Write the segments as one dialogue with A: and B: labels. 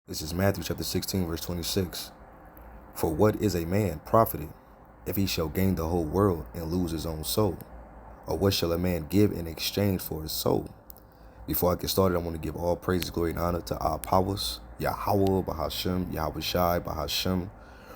A: This is Matthew chapter 16, verse 26. For what is a man profited if he shall gain the whole world and lose his own soul? Or what shall a man give in exchange for his soul? Before I get started, I want to give all praises, glory, and honor to our powers, Yahweh, Bahashem, Yahweh Shai, Bahashem,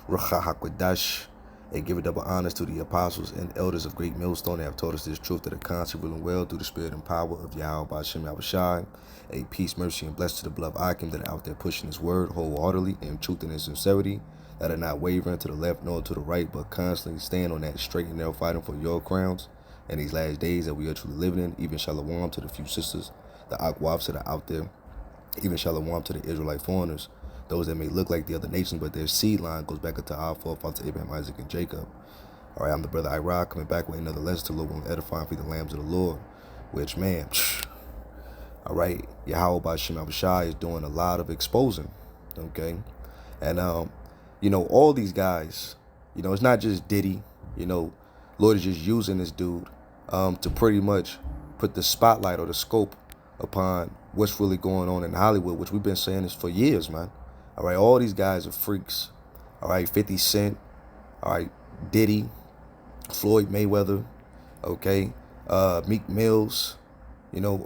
A: Ruach HaKodesh, and give a double honors to the apostles and elders of Great Millstone that have taught us this truth that are constantly ruling well through the spirit and power of Yahweh, Bahashem, Yahweh Shai. A peace, mercy, and blessed to the beloved Akim that are out there pushing his word wholeheartedly in truth and in sincerity, that are not wavering to the left nor to the right, but constantly stand on that straight and narrow, fighting for your crowns in these last days that we are truly living in. Even shalom to the few sisters, the Akwafs that are out there. Even shalom to the Israelite foreigners, those that may look like the other nations, but their seed line goes back into our forefathers Abraham, Isaac, and Jacob. All right, I'm the brother Ira, coming back with another lesson to Lord and edifying for the lambs of the Lord, which, man, all right, Yahweh Bashem Abishai is doing a lot of exposing, okay? And, all these guys, it's not just Diddy, Lord is just using this dude to pretty much put the spotlight or the scope upon what's really going on in Hollywood, which we've been saying this for years, man. All right, all these guys are freaks. All right, 50 Cent, all right, Diddy, Floyd Mayweather, okay, Meek Mills,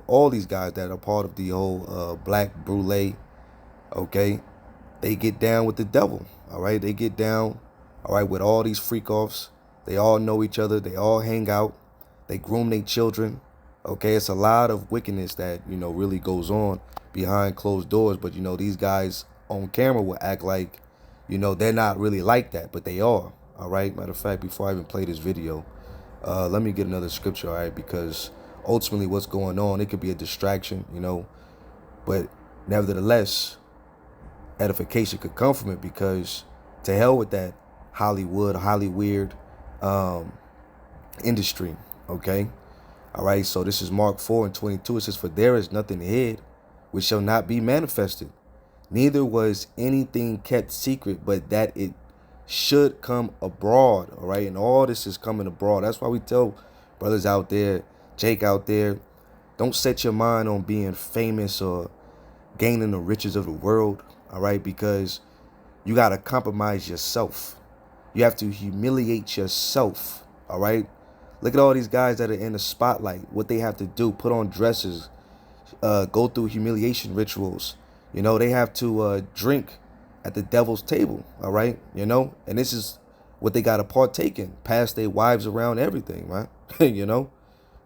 A: all these guys that are part of the whole Black Brulee, okay, they get down with the devil, all right? They get down, all right, with all these freak-offs. They all know each other. They all hang out. They groom their children, okay? It's a lot of wickedness that, really goes on behind closed doors. But, these guys on camera will act like, they're not really like that, but they are, all right? Matter of fact, before I even play this video, let me get another scripture, all right? Because ultimately what's going on, it could be a distraction, but nevertheless, edification could come from it, because to hell with that Hollywood industry, okay? All right, so this is Mark 4:22. It says, for there is nothing hid which shall not be manifested, neither was anything kept secret, but that it should come abroad, all right? And all this is coming abroad. That's why we tell brothers out there, Jake out there, don't set your mind on being famous or gaining the riches of the world, all right? Because you got to compromise yourself. You have to humiliate yourself, all right? Look at all these guys that are in the spotlight, what they have to do, put on dresses, go through humiliation rituals. They have to drink at the devil's table, all right? And this is what they got to partake in, pass their wives around, everything, right?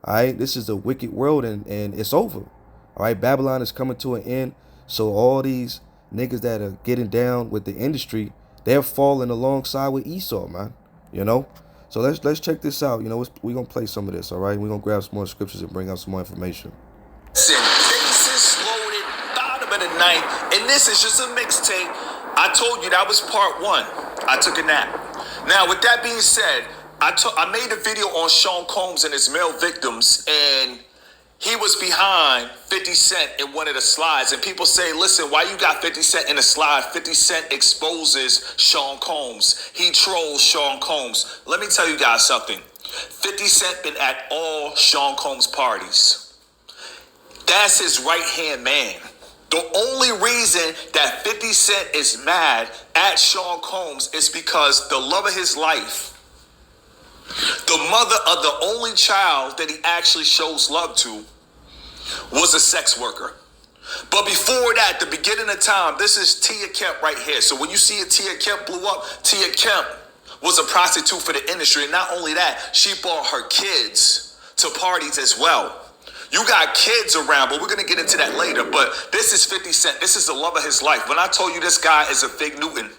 A: All right, this is a wicked world, and it's over. All right, Babylon is coming to an end. So all these niggas that are getting down with the industry, they're falling alongside with Esau, man. So let's check this out. We're gonna play some of this. All right, we're gonna grab some more scriptures and bring out some more information.
B: Basis loaded, bottom of the ninth, and this is just a mixtape. I told you that was part one. I took a nap. Now, with that being said, I made a video on Sean Combs and his male victims, and he was behind 50 Cent in one of the slides. And people say, listen, why you got 50 Cent in the slide? 50 Cent exposes Sean Combs. He trolls Sean Combs. Let me tell you guys something. 50 Cent been at all Sean Combs parties. That's his right-hand man. The only reason that 50 Cent is mad at Sean Combs is because the love of his life, the mother of the only child that he actually shows love to, was a sex worker. But before that, the beginning of time, this is Tia Kemp right here. So when you see it, Tia Kemp blew up. Tia Kemp was a prostitute for the industry. And not only that, she brought her kids to parties as well. You got kids around, but we're going to get into that later. But this is 50 Cent. This is the love of his life. When I told you this guy is a Fig Newton,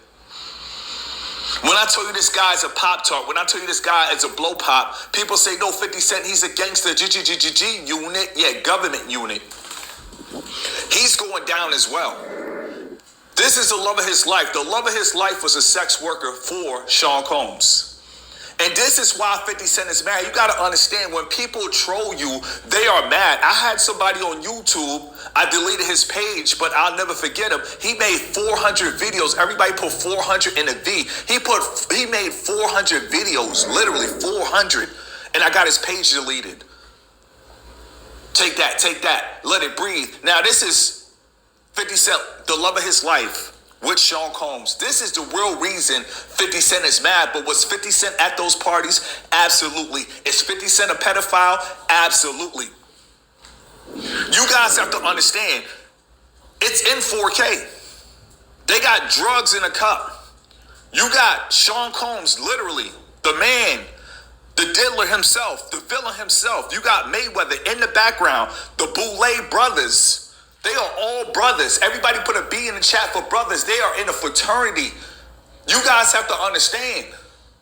B: when I tell you this guy is a Pop-Tart, when I tell you this guy is a blow pop, people say, no, 50 Cent, he's a gangster, G unit, yeah, government unit. He's going down as well. This is the love of his life. The love of his life was a sex worker for Sean Combs. And this is why 50 Cent is mad. You got to understand, when people troll you, they are mad. I had somebody on YouTube, I deleted his page, but I'll never forget him. He made 400 videos. Everybody put 400 in a V. He made 400 videos, literally 400. And I got his page deleted. Take that. Let it breathe. Now, this is 50 Cent, the love of his life with Sean Combs. This is the real reason 50 Cent is mad. But was 50 Cent at those parties? Absolutely. Is 50 Cent a pedophile? Absolutely. You guys have to understand, it's in 4K. They got drugs in a cup. You got Sean Combs, literally, the man, the diddler himself, the villain himself. You got Mayweather in the background, the Boulay brothers. They are all brothers. Everybody put a B in the chat for brothers. They are in a fraternity. You guys have to understand.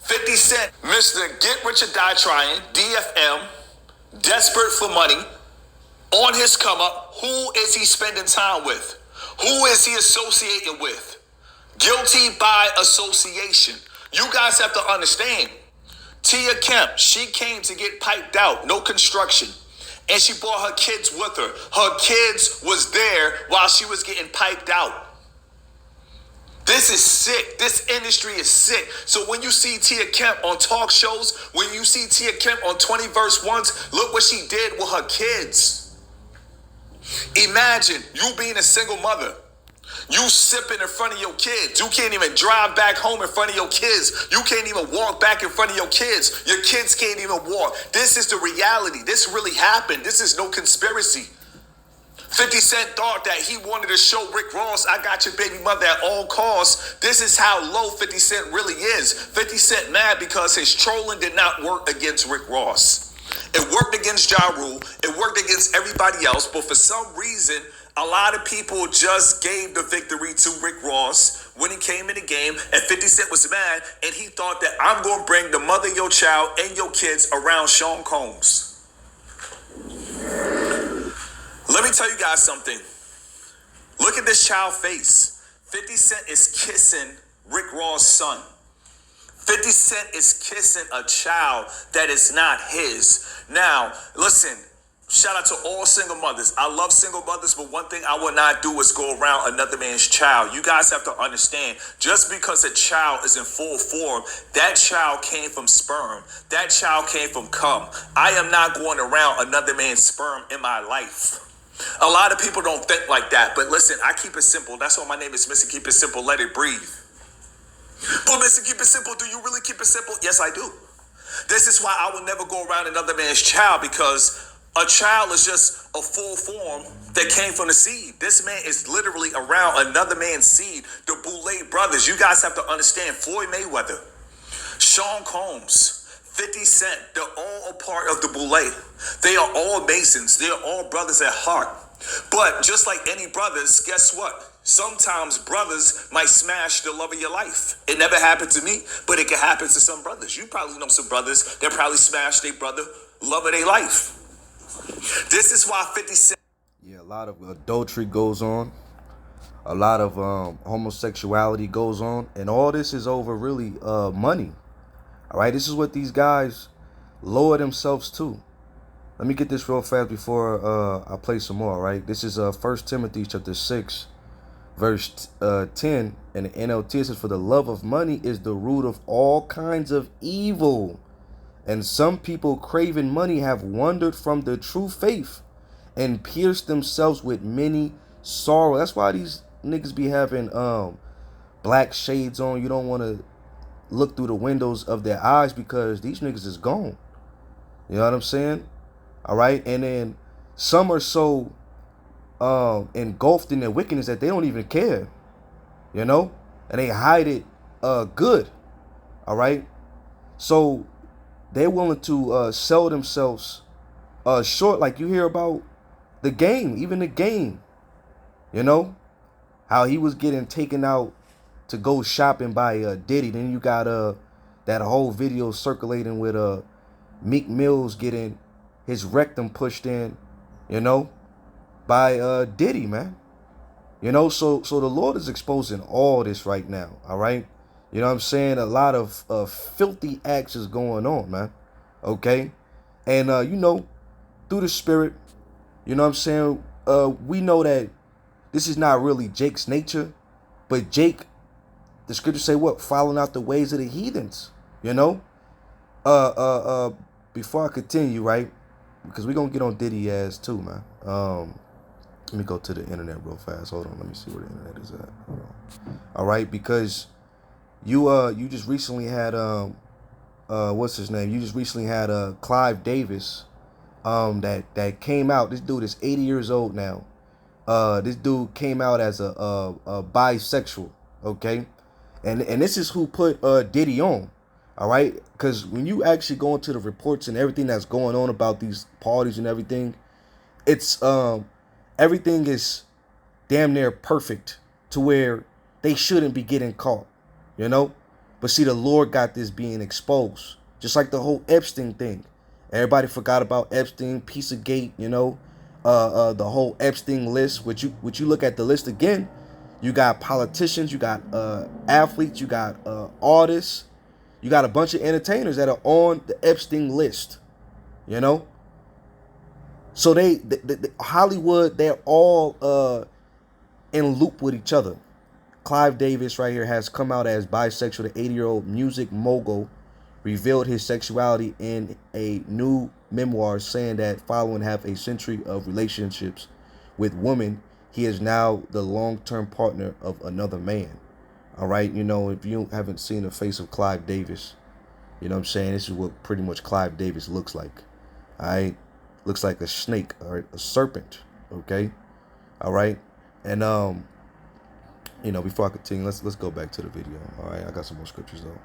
B: 50 Cent, Mr. Get Rich or Die Trying, DFM, desperate for money, on his come up. Who is he spending time with? Who is he associating with? Guilty by association. You guys have to understand. Tia Kemp, she came to get piped out, no construction. And she brought her kids with her. Her kids was there while she was getting piped out. This is sick. This industry is sick. So when you see Tia Kemp on talk shows, when you see Tia Kemp on 20 Verse Ones, look what she did with her kids. Imagine you being a single mother. You sipping in front of your kids. You can't even drive back home in front of your kids. You can't even walk back in front of your kids. Your kids can't even walk. This is the reality. This really happened. This is no conspiracy. 50 Cent thought that he wanted to show Rick Ross, I got your baby mother at all costs. This is how low 50 Cent really is. 50 Cent mad because his trolling did not work against Rick Ross. It worked against Ja Rule. It worked against everybody else. But for some reason, a lot of people just gave the victory to Rick Ross when he came in the game. And 50 Cent was mad. And he thought that I'm going to bring the mother of your child and your kids around Sean Combs. Let me tell you guys something. Look at this child face. 50 Cent is kissing Rick Ross' son. 50 Cent is kissing a child that is not his. Now, listen, shout out to all single mothers. I love single mothers, but one thing I will not do is go around another man's child. You guys have to understand, just because a child is in full form, that child came from sperm. That child came from cum. I am not going around another man's sperm in my life. A lot of people don't think like that, but listen, I keep it simple. That's why my name is Mr. Keep It Simple, Let It Breathe. But Mr. Keep It Simple, do you really keep it simple? Yes, I do. This is why I will never go around another man's child, because a child is just a full form that came from the seed. This man is literally around another man's seed, the Boulay brothers. You guys have to understand, Floyd Mayweather, Sean Combs, 50 Cent, they're all a part of the Boulay. They are all Masons. They are all brothers at heart. But just like any brothers, guess what? Sometimes brothers might smash the love of your life. It never happened to me, but it can happen to some brothers. You probably know some brothers that probably smashed their brother love of their life. This is why 50 Cent.
A: Yeah, a lot of adultery goes on. A lot of homosexuality goes on. And all this is over really money. All right, this is what these guys lower themselves to. Let me get this real fast before I play some more, all right? This is 1 Timothy chapter 6, verse 10. And the NLT says, for the love of money is the root of all kinds of evil. And some people craving money have wandered from the true faith and pierced themselves with many sorrow. That's why these niggas be having black shades on. You don't want to look through the windows of their eyes, because these niggas is gone. You know what I'm saying? All right. And then some are so engulfed in their wickedness that they don't even care, you know, and they hide it good. All right. So they're willing to sell themselves short. Like you hear about the game, even the game, you know, how he was getting taken out to go shopping by Diddy. Then you got that whole video circulating with Meek Mills getting his rectum pushed in, you know, by Diddy, man. You know, so the Lord is exposing all this right now, all right? You know what I'm saying? A lot of filthy acts is going on, man, okay? And, you know, through the Spirit, you know what I'm saying, we know that this is not really Jake's nature, but Jake, the scriptures say what? Following out the ways of the heathens, you know? Before I continue, right? Because we're going to get on Diddy ass too, man. Let me go to the internet real fast. Hold on. Let me see where the internet is at. Hold on. All right, because you just recently had what's his name? You just recently had Clive Davis that came out. This dude is 80 years old now. This dude came out as a bisexual, okay? And this is who put Diddy on. All right? Cuz when you actually go into the reports and everything that's going on about these parties and everything, it's everything is damn near perfect to where they shouldn't be getting caught, you know? But see, the Lord got this being exposed. Just like the whole Epstein thing. Everybody forgot about Epstein, Pizzagate, you know? The whole Epstein list. Would you look at the list again, you got politicians, you got athletes, you got artists, you got a bunch of entertainers that are on the Epstein list, you know? So the Hollywood, they're all in loop with each other. Clive Davis right here has come out as bisexual. The 80-year-old music mogul revealed his sexuality in a new memoir, saying that following half a century of relationships with women, he is now the long-term partner of another man. All right, you know, if you haven't seen the face of Clive Davis, you know what I'm saying? This is what pretty much Clive Davis looks like. All right? Looks like a snake or a serpent, okay? All right? And you know, before I continue, let's go back to the video. All right, I got some more scriptures though.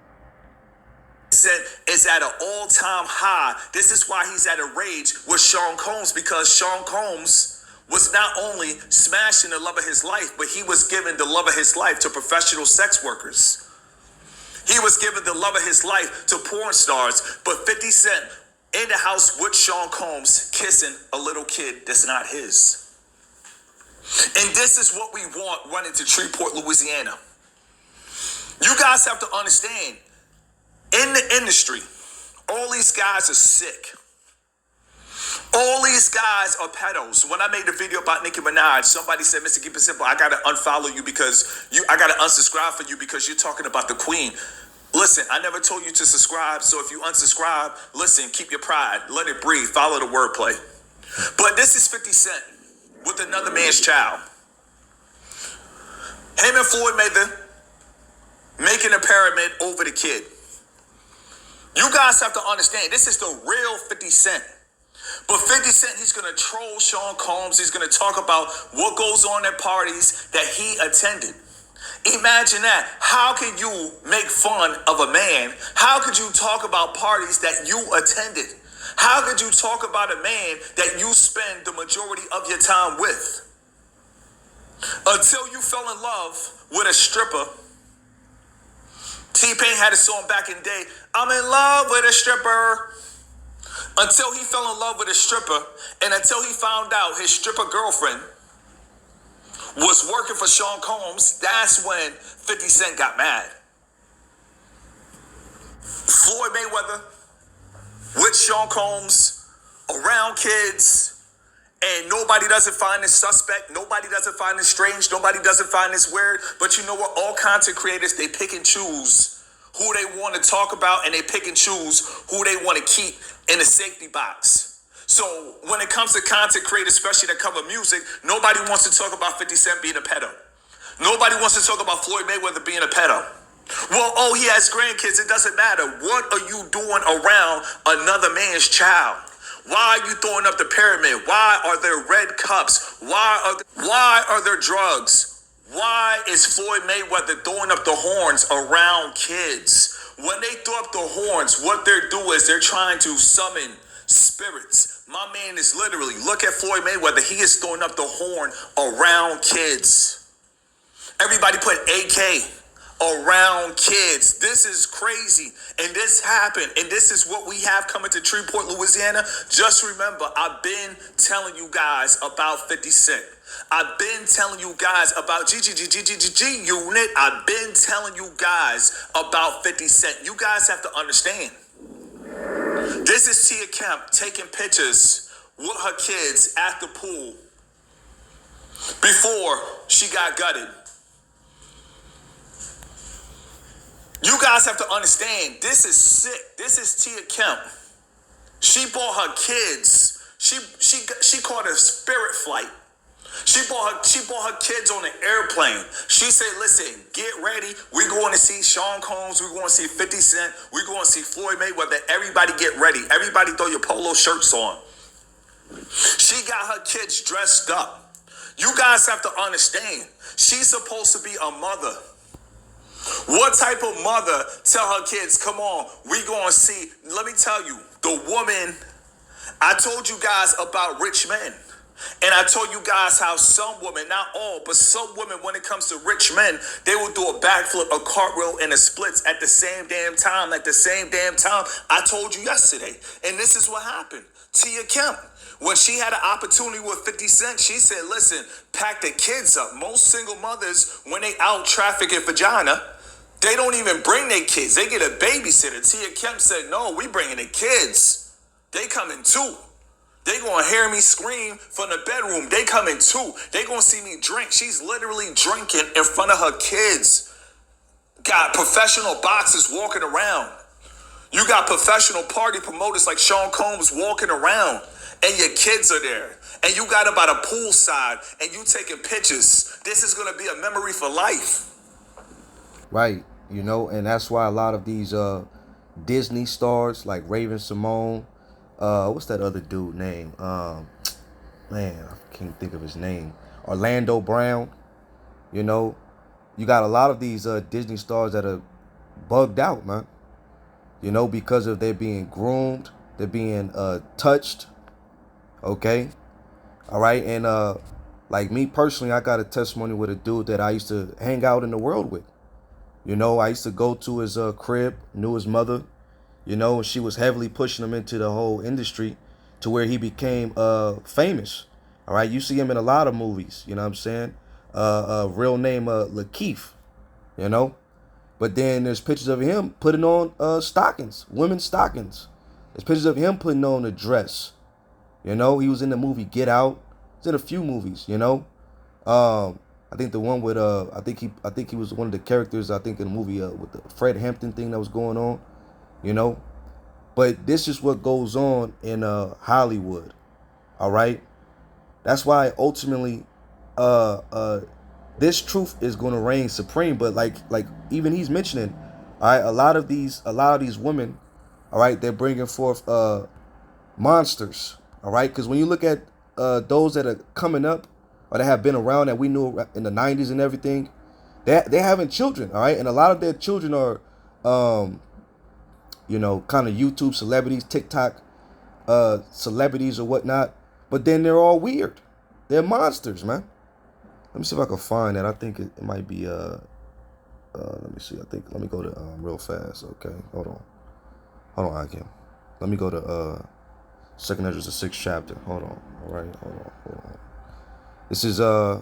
B: Said is at an all-time high. This is why he's at a rage with Sean Combs, because Sean Combs was not only smashing the love of his life, but he was giving the love of his life to professional sex workers. He was giving the love of his life to porn stars, but 50 Cent in the house with Sean Combs kissing a little kid that's not his. And this is what we want running to Shreveport, Louisiana. You guys have to understand, in the industry, all these guys are sick. All these guys are pedos. When I made the video about Nicki Minaj, somebody said, Mr. Keep It Simple, I gotta unfollow you because I gotta unsubscribe for you because you're talking about the queen. Listen, I never told you to subscribe, so if you unsubscribe, listen, keep your pride, let it breathe, follow the wordplay. But this is 50 Cent with another man's child. Him and Floyd Mayweather making a pyramid over the kid. You guys have to understand, this is the real 50 Cent. But 50 Cent, he's going to troll Sean Combs. He's going to talk about what goes on at parties that he attended. Imagine that. How can you make fun of a man? How could you talk about parties that you attended? How could you talk about a man that you spend the majority of your time with? Until you fell in love with a stripper. T-Pain had a song back in the day, I'm in love with a stripper. Until he fell in love with a stripper, and until he found out his stripper girlfriend was working for Sean Combs, that's when 50 Cent got mad. Floyd Mayweather with Sean Combs around kids, and nobody doesn't find this suspect, nobody doesn't find this strange, nobody doesn't find this weird. But you know what? All content creators, they pick and choose who they want to talk about, and they pick and choose who they want to keep in the safety box. So when it comes to content creators, especially that cover music, nobody wants to talk about 50 Cent being a pedo. Nobody wants to talk about Floyd Mayweather being a pedo. Well, oh, he has grandkids. It doesn't matter. What are you doing around another man's child? Why are you throwing up the pyramid? Why are there red cups? Why are there drugs? Why is Floyd Mayweather throwing up the horns around kids? When they throw up the horns, what they're doing is they're trying to summon spirits. My man is literally, look at Floyd Mayweather. He is throwing up the horn around kids. Everybody put AK around kids. This is crazy. And this happened. And this is what we have coming to Shreveport, Louisiana. Just remember, I've been telling you guys about 50 Cent. I've been telling you guys about G Unit. I've been telling you guys about 50 Cent. You guys have to understand. This is Tia Kemp taking pictures with her kids at the pool before she got gutted. You guys have to understand, this is sick. This is Tia Kemp. She bought her kids. She caught a spirit flight. She brought her kids on an airplane. She said, listen, get ready. We're going to see Sean Combs. We're going to see 50 Cent. We're going to see Floyd Mayweather. Everybody get ready. Everybody throw your polo shirts on. She got her kids dressed up. You guys have to understand, she's supposed to be a mother. What type of mother tell her kids, come on, we going to see, let me tell you, the woman, I told you guys about rich men. And I told you guys how some women, not all, but some women, when it comes to rich men, they will do a backflip, a cartwheel, and a splits at the same damn time. At the same damn time. I told you yesterday. And this is what happened. Tia Kemp, when she had an opportunity with 50 Cent, she said, listen, pack the kids up. Most single mothers, when they out trafficking vagina, they don't even bring their kids. They get a babysitter. Tia Kemp said, no, we bringing the kids. They coming too. They gonna hear me scream from the bedroom. They coming too. They gonna see me drink. She's literally drinking in front of her kids. Got professional boxers walking around. You got professional party promoters like Sean Combs walking around. And your kids are there. And you got them by the poolside. And you taking pictures. This is gonna be a memory for life.
A: Right. You know, and that's why a lot of these Disney stars like Raven Simone, what's that other dude name? Man, I can't think of his name. Orlando Brown. You know, you got a lot of these Disney stars that are bugged out, man. You know, because of they're being groomed, they're being touched. Okay, all right, and like me personally, I got a testimony with a dude that I used to hang out in the world with. You know, I used to go to his crib, knew his mother. You know, and she was heavily pushing him into the whole industry to where he became famous. All right, you see him in a lot of movies. You know what I'm saying? Real name Lakeith. You know, but then there's pictures of him putting on stockings, women's stockings. There's pictures of him putting on a dress. You know, he was in the movie Get Out. He's in a few movies. You know, I think the one with I think he was one of the characters. I think in the movie with the Fred Hampton thing that was going on. You know, but this is what goes on in Hollywood. All right, that's why ultimately this truth is going to reign supreme. But like even he's mentioning, all right, a lot of these women, all right, they're bringing forth monsters. All right, because when you look at those that are coming up or that have been around that we knew in the 90s and everything, they're having children. All right, and a lot of their children are you know, kind of YouTube celebrities, TikTok celebrities or whatnot. But then they're all weird. They're monsters, man. Let me see if I can find that. I think it might be let me see. Let me go to real fast. Okay, hold on, Hakim. Let me go to 2 Esdras, the 6th chapter. Hold on. All right, hold on. This is I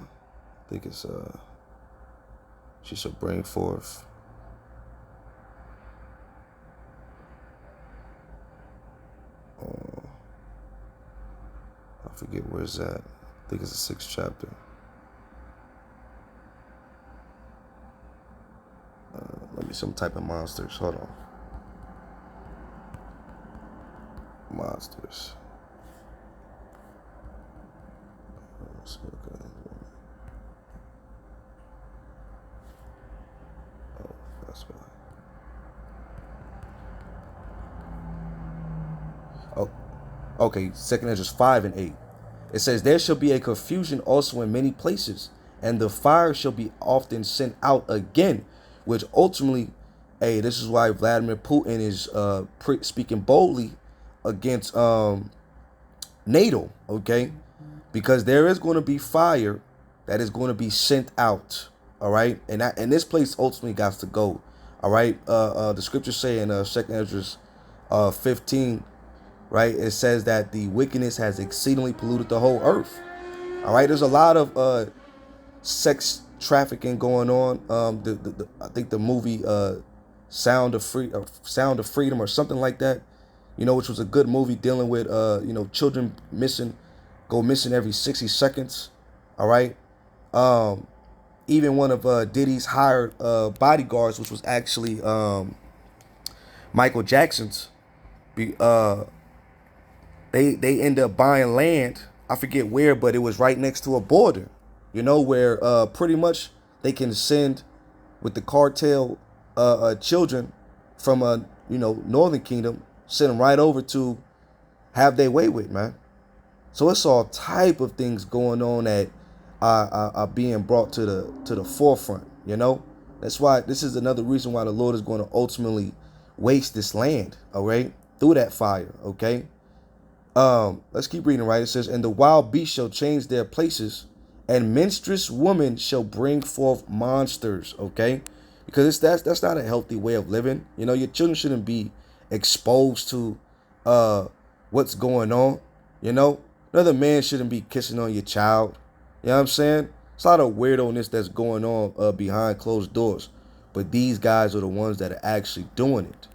A: think it's she shall bring forth. I forget where it's at. I think it's the 6th chapter. Let me some type of monsters. Hold on. Monsters. Okay. Oh, that's why. Oh, okay. 2 Esdras 5 and 8. It says, there shall be a confusion also in many places, and the fire shall be often sent out again, which ultimately, hey, this is why Vladimir Putin is speaking boldly against NATO, okay? Because there is going to be fire that is going to be sent out, all right? And this place ultimately got to go, all right? The scriptures say in 2 Esdras 15, right? It says that the wickedness has exceedingly polluted the whole earth, all right? There's a lot of sex trafficking going on. I think the movie Sound of Freedom or something like that, you know, which was a good movie dealing with you know, children go missing every 60 seconds. All right. Even one of Diddy's hired bodyguards, which was actually Michael Jackson's, they end up buying land, I forget where, but it was right next to a border, where pretty much they can send with the cartel children from Northern Kingdom, send them right over to have their way with, man. So it's all type of things going on that are being brought to the forefront. That's why this is another reason why the Lord is going to ultimately waste this land, all right, through that fire, okay. Let's keep reading, right? It says, and the wild beasts shall change their places, and menstruous women shall bring forth monsters, okay? Because that's not a healthy way of living. Your children shouldn't be exposed to what's going on. Another man shouldn't be kissing on your child. You know what I'm saying? It's a lot of weirdoness that's going on behind closed doors. But these guys are the ones that are actually doing it.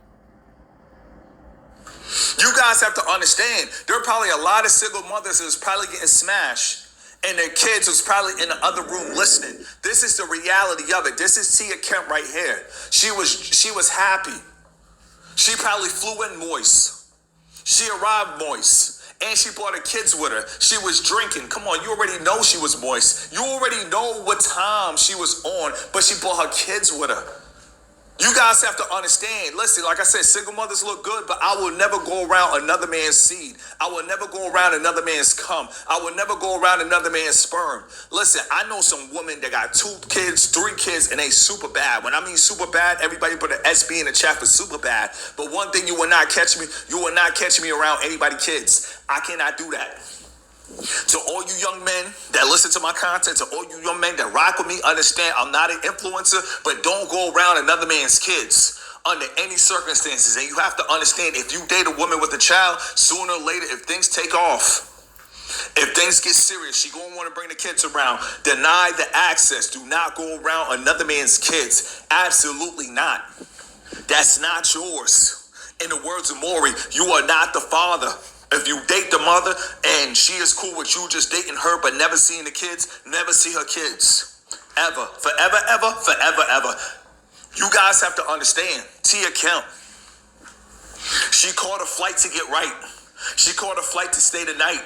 B: You guys have to understand, there are probably a lot of single mothers that's probably getting smashed, and their kids was probably in the other room listening. This is the reality of it. This is Tia Kemp right here. She was happy. She probably flew in moist. She arrived moist. And she brought her kids with her. She was drinking. Come on, you already know she was moist. You already know what time she was on, but she brought her kids with her. You guys have to understand. Listen, like I said, single mothers look good, but I will never go around another man's seed. I will never go around another man's cum. I will never go around another man's sperm. Listen, I know some women that got 2 kids, 3 kids, and they super bad. When I mean super bad, everybody put an SB in the chat for super bad. But one thing you will not catch me, around anybody's kids. I cannot do that. To all you young men that listen to my content, to all you young men that rock with me, understand I'm not an influencer, but don't go around another man's kids under any circumstances. And you have to understand, if you date a woman with a child, sooner or later, if things take off, if things get serious, she gonna want to bring the kids around. Deny the access. Do not go around another man's kids. Absolutely not. That's not yours. In the words of Maury, you are not the father. If you date the mother and she is cool with you just dating her but never seeing the kids, never see her kids. Ever. Forever, ever, forever, ever. You guys have to understand, Tia Kemp, she caught a flight to get right. She caught a flight to stay the night.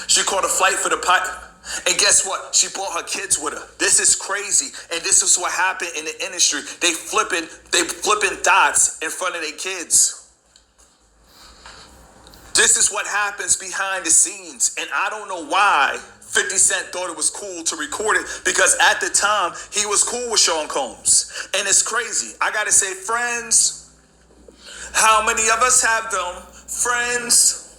B: She caught a flight for the pot. And guess what? She brought her kids with her. This is crazy. And this is what happened in the industry. They flipping dots in front of their kids. This is what happens behind the scenes. And I don't know why 50 Cent thought it was cool to record it, because at the time, he was cool with Sean Combs. And it's crazy. I got to say, friends, how many of us have them? Friends,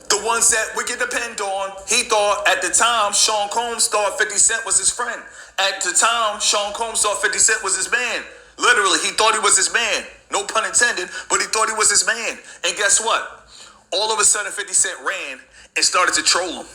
B: the ones that we can depend on. He thought at the time, Sean Combs thought 50 Cent was his friend. At the time, Sean Combs thought 50 Cent was his man. Literally, he thought he was his man. No pun intended, but he thought he was his man. And guess what? All of a sudden, 50 Cent ran and started to troll him.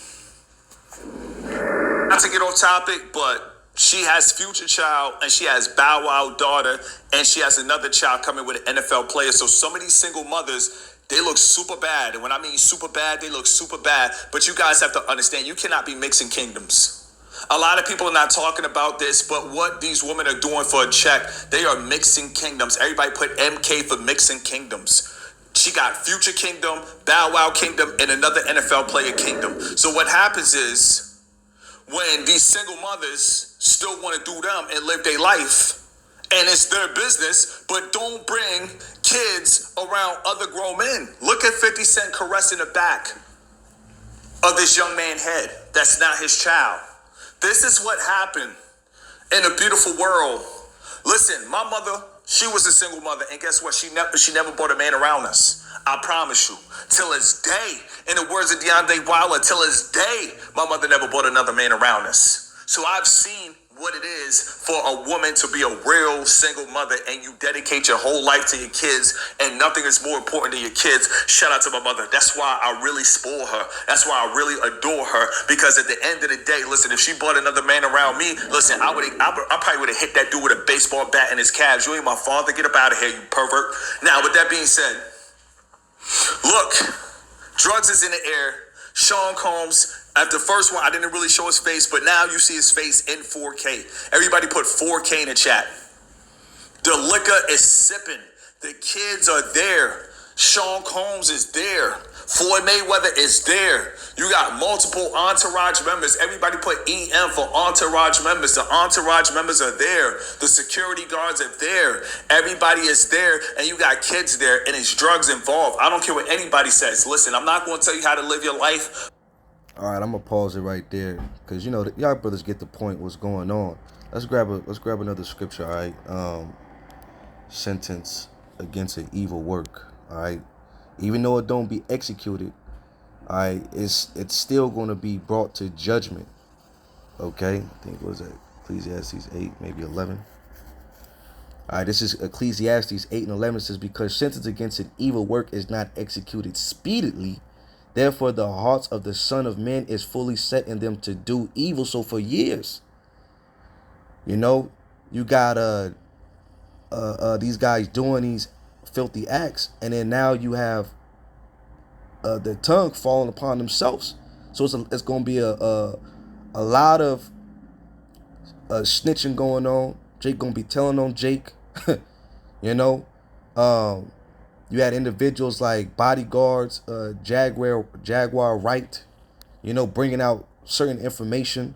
B: Not to get off topic, but she has Future child, and she has Bow Wow daughter, and she has another child coming with an NFL player. So some of these single mothers, they look super bad. And when I mean super bad, they look super bad. But you guys have to understand, you cannot be mixing kingdoms. A lot of people are not talking about this, but what these women are doing for a check, they are mixing kingdoms. Everybody put MK for mixing kingdoms. She got Future Kingdom, Bow Wow Kingdom, and another NFL player kingdom. So what happens is, when these single mothers still want to do them and live their life, and it's their business, but don't bring kids around other grown men. Look at 50 Cent caressing the back of this young man's head. That's not his child. This is what happened in a beautiful world. Listen, my mother, she was a single mother, and guess what? She never brought a man around us. I promise you. Till this day, in the words of DeAndre Wilder, till this day, my mother never brought another man around us. So I've seen what it is for a woman to be a real single mother, and you dedicate your whole life to your kids, and nothing is more important than your kids. Shout out to my mother. That's why I really spoil her. That's why I really adore her, because at the end of the day, listen, if she brought another man around me, listen, I probably would have hit that dude with a baseball bat in his calves. You ain't my father. Get up out of here, you pervert. Now, with that being said, look, drugs is in the air. Sean Combs, at the first one, I didn't really show his face, but now you see his face in 4K. Everybody put 4K in the chat. The liquor is sipping. The kids are there. Sean Combs is there. Floyd Mayweather is there. You got multiple entourage members. Everybody put EM for entourage members. The entourage members are there. The security guards are there. Everybody is there. And you got kids there. And it's drugs involved. I don't care what anybody says. Listen, I'm not going to tell you how to live your life.
A: All right, I'm going to pause it right there. Because, y'all brothers get the point what's going on. Let's grab another scripture, all right? Sentence against an evil work, all right? Even though it don't be executed, all right, it's still going to be brought to judgment, okay? I think, what was that? Ecclesiastes 8, maybe 11. All right, this is Ecclesiastes 8 and 11. It says, because sentence against an evil work is not executed speedily, therefore the hearts of the Son of Man is fully set in them to do evil. So for years, you got these guys doing these filthy acts, and then now you have their tongue falling upon themselves. So it's going to be a lot of snitching going on. Jake going to be telling on Jake. You had individuals like bodyguards, Jaguar Wright, bringing out certain information.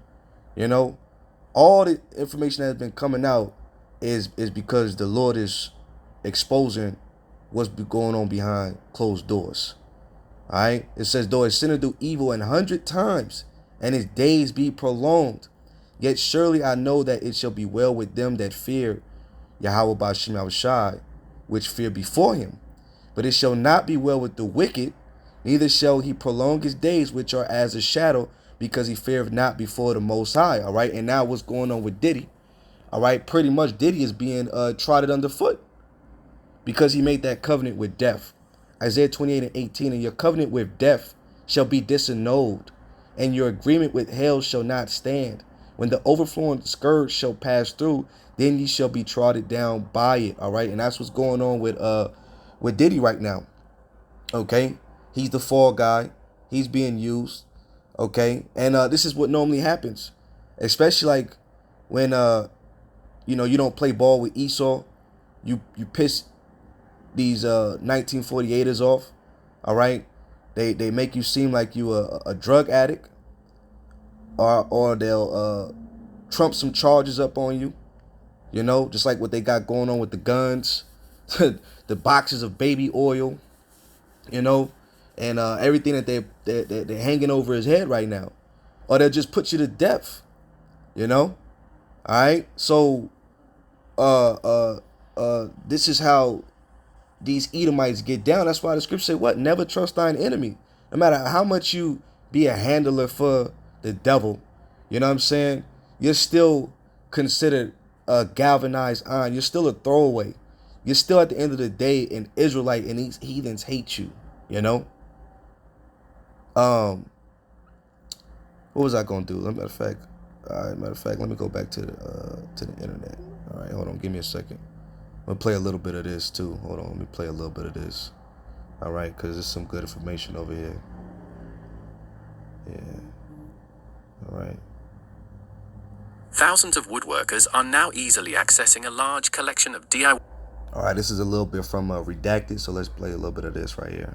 A: All the information that has been coming out is because the Lord is exposing what's going on behind closed doors. All right. It says, though a sinner do evil 100 times and his days be prolonged, yet surely I know that it shall be well with them that fear Yahweh Ba'ashem Yahushai, which fear before him. But it shall not be well with the wicked, neither shall he prolong his days, which are as a shadow, because he feareth not before the Most High. All right. And now what's going on with Diddy? All right. Pretty much Diddy is being trodden underfoot because he made that covenant with death. Isaiah 28 and 18, and your covenant with death shall be disannulled, and your agreement with hell shall not stand. When the overflowing scourge shall pass through, then ye shall be trodden down by it. All right. And that's what's going on with Diddy right now. Okay. He's the fall guy. He's being used. Okay. And this is what normally happens, especially like when, you don't play ball with Esau. You piss these 1948ers off. All right. They make you seem like you a drug addict, or they'll trump some charges up on you. Just like what they got going on with the guns, the boxes of baby oil, and everything that they're hanging over his head right now. Or they'll just put you to death, All right. So this is how these Edomites get down. That's why the scripture say what? Never trust thine enemy. No matter how much you be a handler for the devil, you know what I'm saying? You're still considered a galvanized iron. You're still a throwaway. You're still at the end of the day an Israelite, and these heathens hate you, What was I gonna do? Matter of fact, let me go back to the internet. All right, hold on, give me a second. I'm gonna play a little bit of this too. Hold on, let me play a little bit of this. All right, because there's some good information over here. Yeah. All right.
C: Thousands of woodworkers are now easily accessing a large collection of DIY.
A: All right, this is a little bit from Redacted, so let's play a little bit of this right here.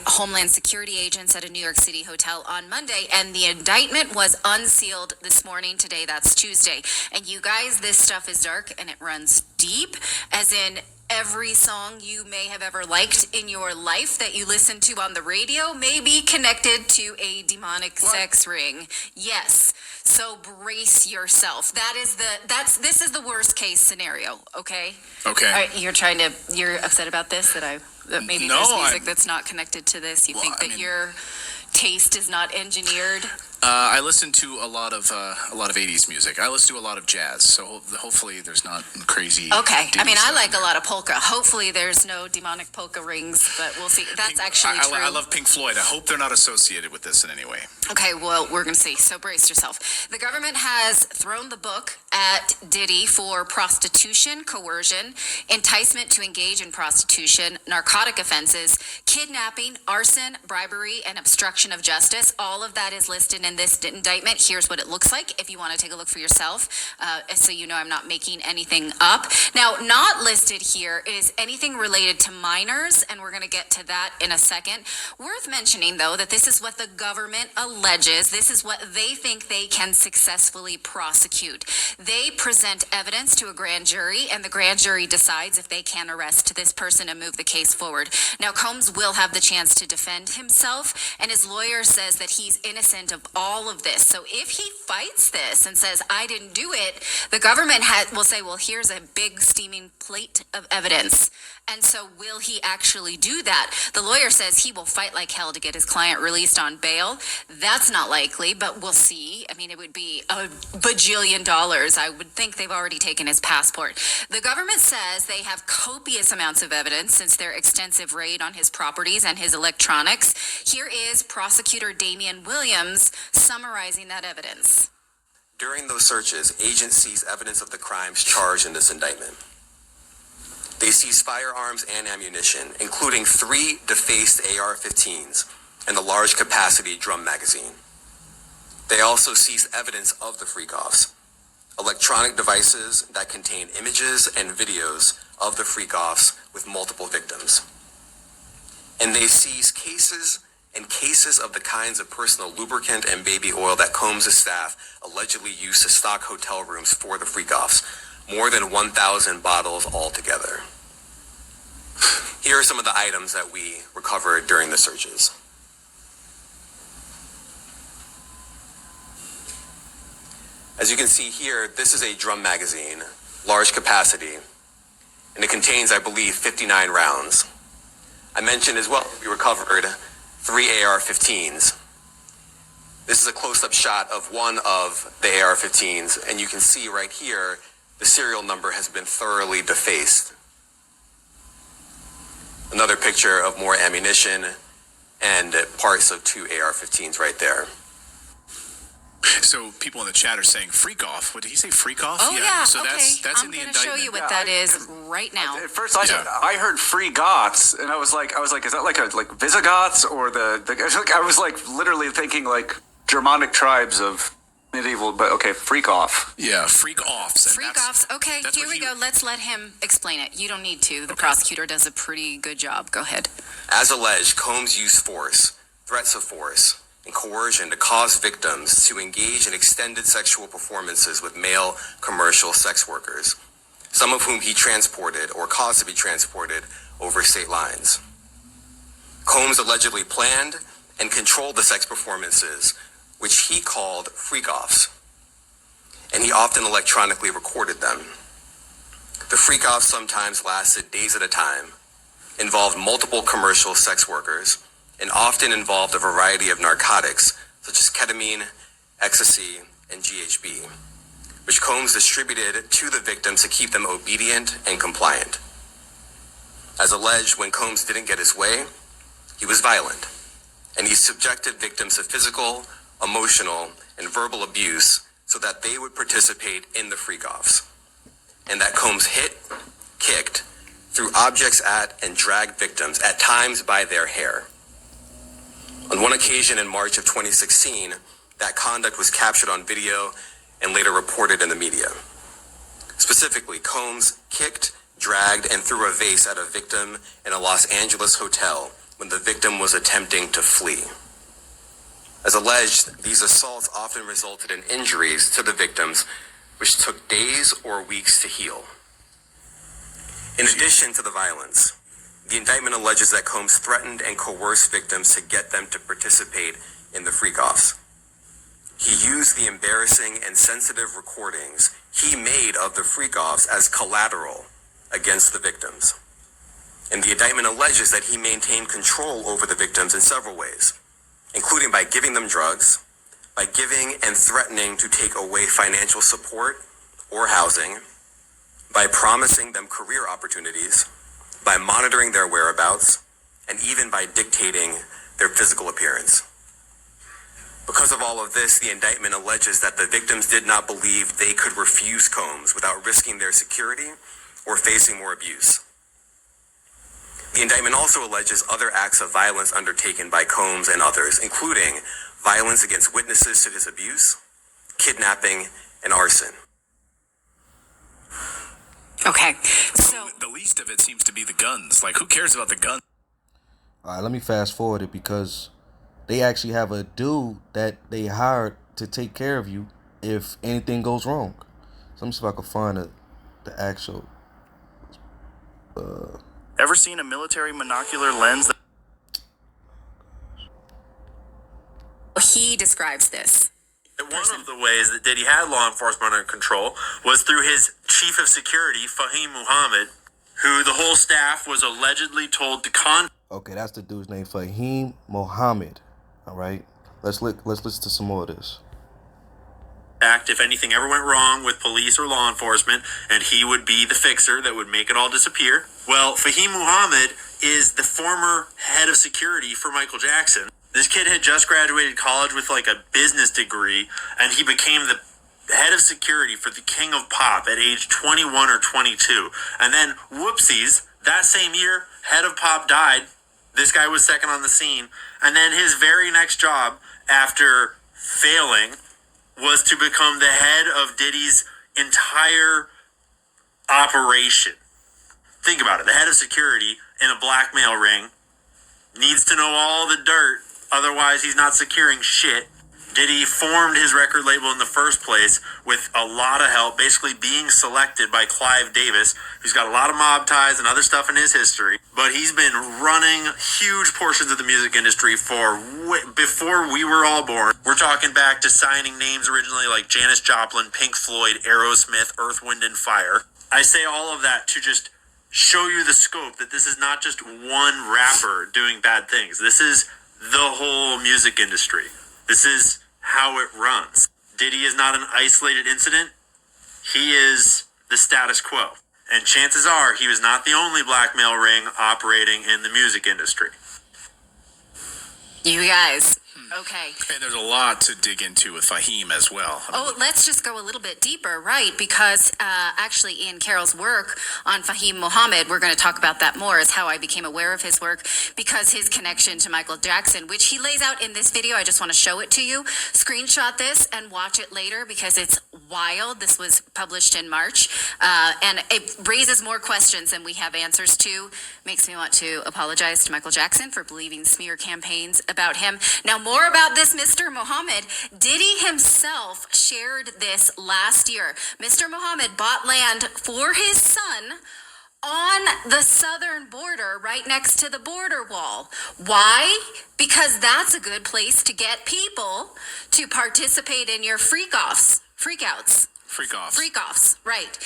D: Homeland Security agents at a New York City hotel on Monday, and the indictment was unsealed this morning. Today, that's Tuesday. And you guys, this stuff is dark and it runs deep, as in every song you may have ever liked in your life that you listen to on the radio may be connected to a demonic sex ring. Yes. So brace yourself. This is the worst case scenario. Okay.
C: Okay.
D: All right, you're upset about this, that maybe there's music that's not connected to this. You think that your taste is not engineered?
C: I listen to a lot of 80s music. I listen to a lot of jazz, so hopefully there's not crazy.
D: Okay, I mean, I like a lot of polka. Hopefully there's no demonic polka rings, but we'll see. That's actually true.
C: I love Pink Floyd. I hope they're not associated with this in any way.
D: Okay, well, we're going to see. So brace yourself. The government has thrown the book at Diddy for prostitution, coercion, enticement to engage in prostitution, narcotic offenses, kidnapping, arson, bribery, and obstruction of justice. All of that is listed in this indictment. Here's what it looks like if you want to take a look for yourself, so you know I'm not making anything up. Now, not listed here is anything related to minors, and we're going to get to that in a second. Worth mentioning, though, that this is what the government alleges. This is what they think they can successfully prosecute. They present evidence to a grand jury, and the grand jury decides if they can arrest this person and move the case forward. Now, Combs will have the chance to defend himself, and his lawyer says that he's innocent of all of this. So if he fights this and says, I didn't do it, the government will say, well, here's a big steaming plate of evidence. And so will he actually do that? The lawyer says he will fight like hell to get his client released on bail. That's not likely, but we'll see. I mean, it would be $1 bajillion. I would think they've already taken his passport. The government says they have copious amounts of evidence since their extensive raid on his properties and his electronics. Here is prosecutor Damian Williams summarizing that evidence.
E: During those searches, agents seized evidence of the crimes charged in this indictment. They seized firearms and ammunition, including 3 defaced AR-15s and the large capacity drum magazine. They also seized evidence of the freak-offs, electronic devices that contain images and videos of the freak-offs with multiple victims. And they seized cases and cases of the kinds of personal lubricant and baby oil that Combs' staff allegedly used to stock hotel rooms for the freak-offs, more than 1,000 bottles altogether. Here are some of the items that we recovered during the searches. As you can see here, this is a drum magazine, large capacity, and it contains, I believe, 59 rounds. I mentioned as well, we recovered 3 AR-15s. This is a close-up shot of one of the AR-15s, and you can see right here, the serial number has been thoroughly defaced. Another picture of more ammunition and parts of 2 AR-15s right there.
C: So people in the chat are saying freak off. What did he say? Freak off?
D: Oh, yeah.
C: So
D: okay.
C: that's
D: I'm
C: in the
D: going
C: indictment.
D: to show you what that is right now.
F: At first, I heard free Goths, and I was like, is that like Visigoths or I was like literally thinking like Germanic tribes of medieval, but okay, freak off.
C: Yeah, freak offs.
D: Freak offs. Okay, here we go. Let's let him explain it. You don't need to. The prosecutor does a pretty good job. Go ahead.
E: As alleged, Combs used force, threats of force, and coercion to cause victims to engage in extended sexual performances with male commercial sex workers, some of whom he transported or caused to be transported over state lines. Combs allegedly planned and controlled the sex performances, which he called freak-offs, and he often electronically recorded them. The freak-offs sometimes lasted days at a time, involved multiple commercial sex workers, and often involved a variety of narcotics, such as ketamine, ecstasy, and GHB, which Combs distributed to the victims to keep them obedient and compliant. As alleged, when Combs didn't get his way, he was violent, and he subjected victims to physical, emotional, and verbal abuse so that they would participate in the freak-offs, and that Combs hit, kicked, threw objects at, and dragged victims, at times by their hair. On one occasion in March of 2016, that conduct was captured on video and later reported in the media. Specifically, Combs kicked, dragged, and threw a vase at a victim in a Los Angeles hotel when the victim was attempting to flee. As alleged, these assaults often resulted in injuries to the victims, which took days or weeks to heal. In addition to the violence, the indictment alleges that Combs threatened and coerced victims to get them to participate in the freak-offs. He used the embarrassing and sensitive recordings he made of the freak-offs as collateral against the victims. And the indictment alleges that he maintained control over the victims in several ways, including by giving them drugs, by giving and threatening to take away financial support or housing, by promising them career opportunities, by monitoring their whereabouts, and even by dictating their physical appearance. Because of all of this, the indictment alleges that the victims did not believe they could refuse Combs without risking their security or facing more abuse. The indictment also alleges other acts of violence undertaken by Combs and others, including violence against witnesses to his abuse, kidnapping, and arson.
D: Okay, so
C: The least of it seems to be the guns. Like, who cares about the guns?
A: All right, let me fast forward it because they actually have a dude that they hired to take care of you if anything goes wrong. So let me see if I can find the actual.
G: Ever seen a military monocular lens that
D: he describes this.
H: One of the ways that Diddy had law enforcement under control was through his chief of security, Fahim Muhammad, who the whole staff was allegedly told to
A: Okay, that's the dude's name, Fahim Mohammed. All right, let's listen to some more of this.
H: act if anything ever went wrong with police or law enforcement, and he would be the fixer that would make it all disappear. Well, Fahim Muhammad is the former head of security for Michael Jackson. This kid had just graduated college with like a business degree, and he became the head of security for the King of Pop at age 21 or 22. And then, whoopsies, that same year, head of Pop died. This guy was second on the scene. And then his very next job, after failing, was to become the head of Diddy's entire operation. Think about it. The head of security in a blackmail ring needs to know all the dirt, otherwise he's not securing shit. Diddy formed his record label in the first place with a lot of help, basically being selected by Clive Davis, who's got a lot of mob ties and other stuff in his history. But he's been running huge portions of the music industry before we were all born. We're talking back to signing names originally like Janis Joplin, Pink Floyd, Aerosmith, Earth, Wind, and Fire. I say all of that to just show you the scope that this is not just one rapper doing bad things. This is the whole music industry. This is how it runs. Diddy is not an isolated incident. He is the status quo. And chances are he was not the only blackmail ring operating in the music industry.
D: You guys, okay.
C: And there's a lot to dig into with Fahim as well.
D: Let's just go a little bit deeper, right? Because actually in Carol's work on Fahim Muhammad, we're going to talk about that more, is how I became aware of his work, because his connection to Michael Jackson, which he lays out in this video, I just want to show it to you. Screenshot this and watch it later because it's wild. This was published in March, and it raises more questions than we have answers to. Makes me want to apologize to Michael Jackson for believing smear campaigns about him. Now, more about this Mr. Muhammad. Diddy himself shared this last year. Mr. Muhammad bought land for his son on the southern border, right next to the border wall. Why? Because that's a good place to get people to participate in your freak-offs. Freak-outs. Freak-offs, right.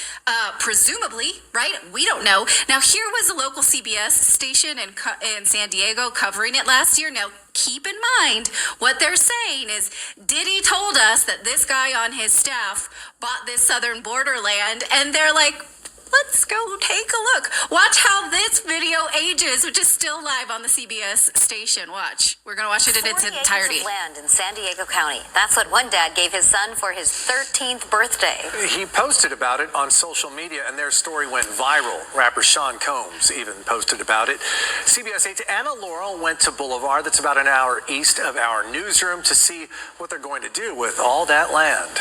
D: Presumably, right? We don't know. Now, here was a local CBS station in San Diego covering it last year. Now, keep in mind, what they're saying is Diddy told us that this guy on his staff bought this southern border land, and they're like, let's go take a look. Watch how this video ages, which is still live on the CBS station. Watch. We're going to watch it in its
I: 40
D: entirety.
I: acres of land in San Diego County. That's what one dad gave his son for his 13th birthday.
J: He posted about it on social media, and their story went viral. Rapper Sean Combs even posted about it. CBS 8's Anna Laurel went to Boulevard, that's about an hour east of our newsroom, to see what they're going to do with all that land.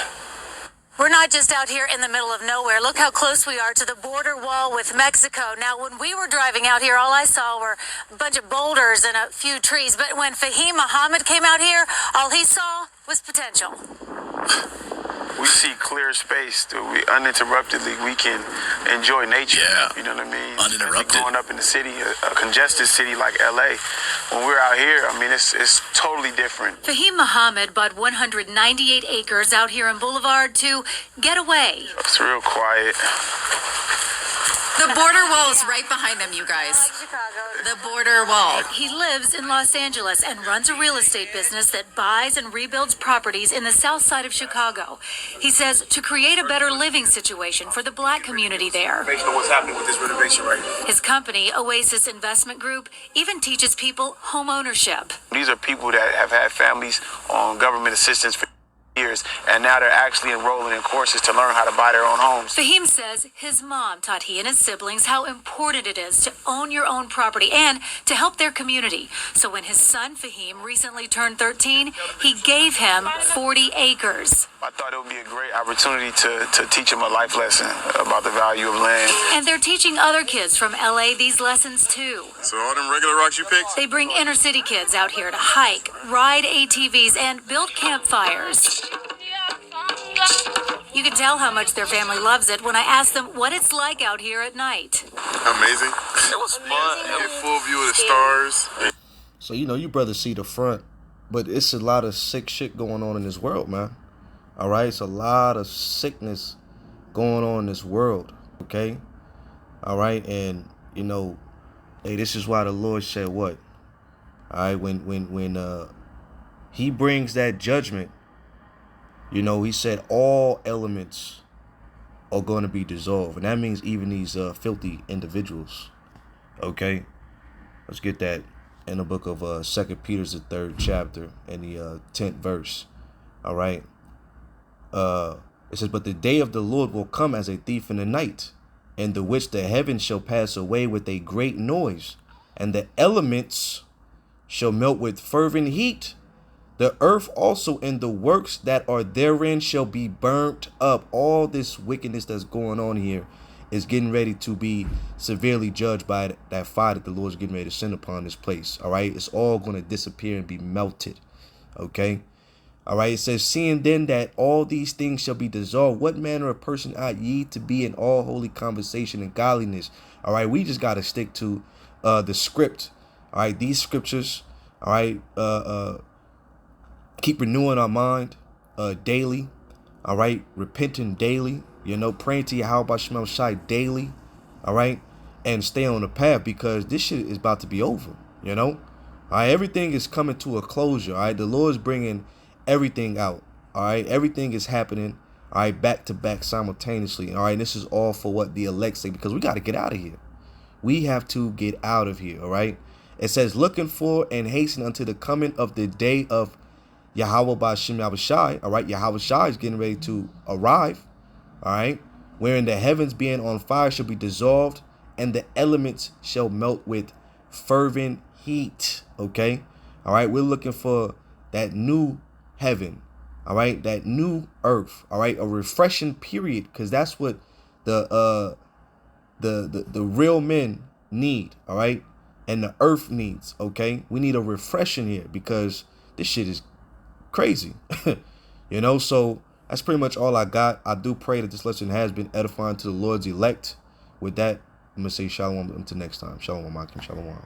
I: We're not just out here in the middle of nowhere. Look how close we are to the border wall with Mexico. Now, when we were driving out here, all I saw were a bunch of boulders and a few trees. But when Fahim Muhammad came out here, all he saw was potential.
K: We see clear space that we uninterruptedly we can enjoy nature.
C: Yeah.
K: You know what I mean?
C: Uninterrupted.
K: Growing up in the city, a congested city like LA, when we're out here, I mean, it's totally different.
I: Fahim Muhammad bought 198 acres out here in Boulevard to get away.
K: It's real quiet.
D: The border wall is right behind them, you guys. The border wall.
I: He lives in Los Angeles and runs a real estate business that buys and rebuilds properties in the south side of Chicago. He says to create a better living situation for the black community there.
K: Based on what's happening with this renovation right now.
I: His company, Oasis Investment Group, even teaches people home ownership.
K: These are people that have had families on government assistance for years, and now they're actually enrolling in courses to learn how to buy their own homes.
I: Fahim says his mom taught he and his siblings how important it is to own your own property and to help their community. So when his son Fahim recently turned 13, he gave him 40 acres.
K: I thought it would be a great opportunity to teach him a life lesson about the value of land.
I: And they're teaching other kids from LA these lessons too.
K: So all them regular rocks you picked?
I: They bring inner city kids out here to hike, ride ATVs, and build campfires. You can tell how much their family loves it when I ask them what it's like out here at night.
K: Amazing. It was fun. Get full view of the stars.
A: So, you brothers see the front, but it's a lot of sick shit going on in this world, man. All right? It's a lot of sickness going on in this world, okay? All right? And, hey, this is why the Lord said what? All right? When he brings that judgment, he said all elements are going to be dissolved. And that means even these filthy individuals. Okay? Let's get that in the book of 2 Peter, the 3rd chapter, and the 10th verse. All right? It says, but the day of the Lord will come as a thief in the night, in the which the heavens shall pass away with a great noise, and the elements shall melt with fervent heat. The earth also and the works that are therein shall be burnt up. All this wickedness that's going on here is getting ready to be severely judged by that fire that the Lord's getting ready to send upon this place. All right. It's all going to disappear and be melted. Okay. All right. It says, seeing then that all these things shall be dissolved, what manner of person ought ye to be in all holy conversation and godliness? All right. We just got to stick to the script. All right. These scriptures. All right. Keep renewing our mind daily. All right. Repenting daily. Praying to Yahweh Shema Shai daily. All right. And stay on the path, because this shit is about to be over. All right. Everything is coming to a closure. All right. The Lord's bringing everything out. All right. Everything is happening. All right. Back to back simultaneously. All right. This is all for what the elect say, because we got to get out of here. We have to get out of here. All right. It says, looking for and hasten unto the coming of the day of Yahweh Ba'Shem Yahushai. All right. Yahweh Shai is getting ready to arrive. All right. Wherein the heavens being on fire shall be dissolved, and the elements shall melt with fervent heat. Okay. All right. We're looking for that new heaven. All right. That new earth. All right. A refreshing period, because that's what the real men need. All right. And the earth needs. Okay. We need a refreshing here, because this shit is crazy. So that's pretty much all I got. I do pray that this lesson has been edifying to the Lord's elect. With that, I'm going to say shalom until next time. Shalom, Makim, shalom.